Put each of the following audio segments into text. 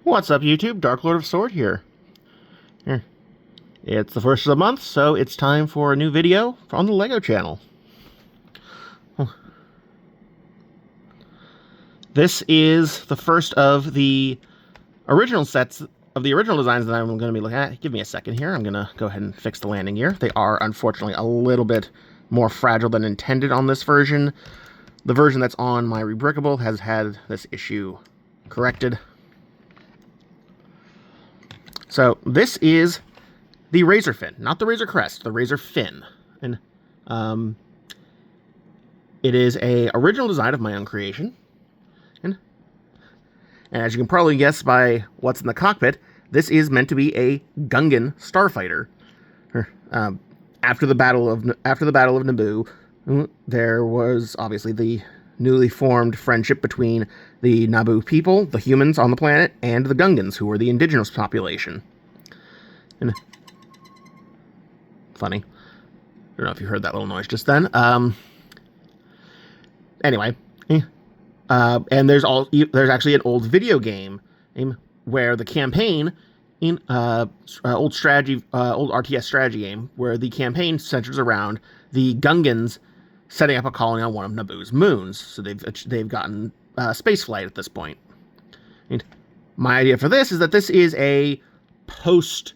What's up, YouTube? Dark Lord of Sword here. It's the first of the month, so it's time for a new video on the LEGO channel. This is the first of the original sets of the original designs that I'm going to be looking at. Give me a second here. I'm going to go ahead and fix the landing gear. They are, unfortunately, a little bit more fragile than intended on this version. The version that's on my Rebrickable has had this issue corrected. So this is the Razorfin, not the Razor Crest, the Razorfin. And it is a original design of my own creation. And as you can probably guess by what's in the cockpit, this is meant to be a Gungan Starfighter. After the Battle of Naboo, there was obviously the newly formed friendship between the Naboo people, the humans on the planet, and the Gungans, who were the indigenous population. And funny. I don't know if you heard that little noise just then. Anyway, and there's actually an old video game where the campaign in old RTS strategy game where the campaign centers around the Gungans setting up a colony on one of Naboo's moons. So they've gotten space flight at this point. And my idea for this is that this is a post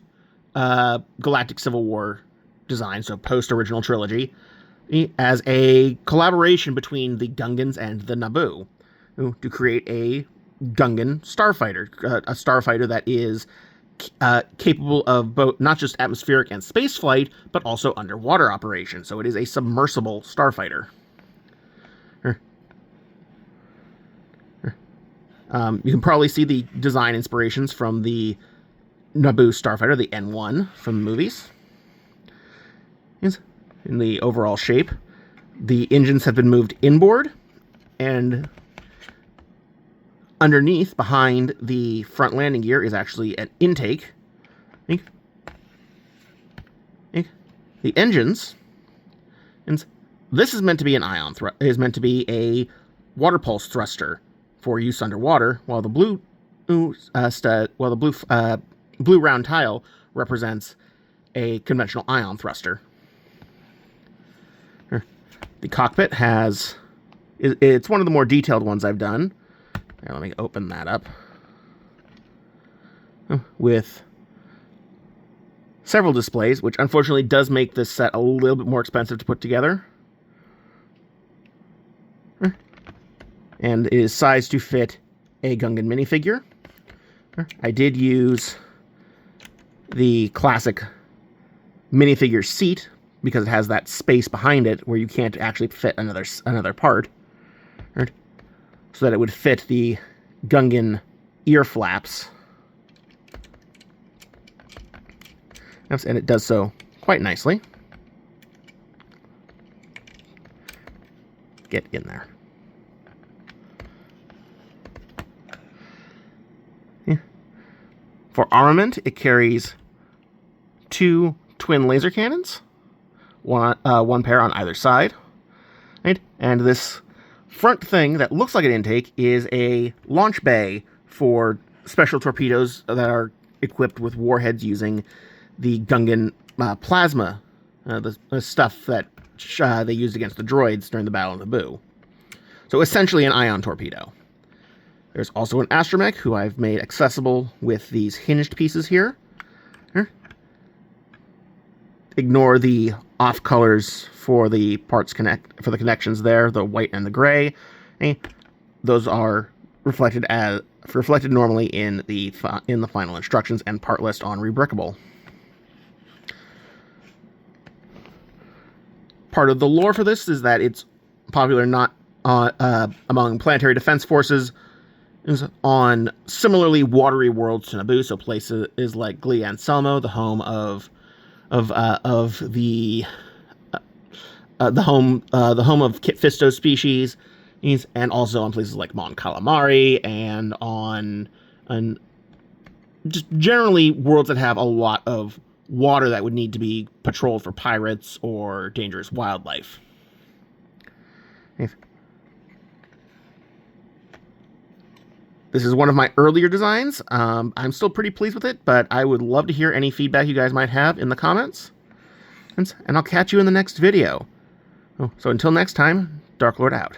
Galactic Civil War design, so post original trilogy, as a collaboration between the Gungans and the Naboo to create a Gungan starfighter, a starfighter that is capable of both not just atmospheric and space flight, but also underwater operation. So it is a submersible starfighter. You can probably see the design inspirations from the Naboo starfighter, the N1 from the movies. In the overall shape, the engines have been moved inboard, and underneath, behind the front landing gear, is actually an intake. The engines, and this is meant to be an ion is meant to be a water pulse thruster for use underwater, while the blue blue round tile represents a conventional ion thruster. The cockpit it's one of the more detailed ones I've done. Here, let me open that up. With several displays, which unfortunately does make this set a little bit more expensive to put together. And it is sized to fit a Gungan minifigure. I did use the classic minifigure seat because it has that space behind it where you can't actually fit another part, right? So that it would fit the Gungan ear flaps. And it does so quite nicely. Get in there. For armament, it carries two twin laser cannons, one pair on either side. Right? And this front thing that looks like an intake is a launch bay for special torpedoes that are equipped with warheads using the Gungan plasma, the stuff that they used against the droids during the Battle of Naboo. So essentially an ion torpedo. There's also an astromech, who I've made accessible with these hinged pieces here. Ignore the off colors for the connections there, the white and the gray. Those are reflected normally in the final instructions and part list on Rebrickable. Part of the lore for this is that it's popular not among planetary defense forces on similarly watery worlds to Naboo, so places like Gli Anselmo, the home of the home of Kit Fisto species, and also on places like Mon Calamari, and on just generally worlds that have a lot of water that would need to be patrolled for pirates or dangerous wildlife. This is one of my earlier designs. I'm still pretty pleased with it, but I would love to hear any feedback you guys might have in the comments. And I'll catch you in the next video. So until next time, Dark Lord out.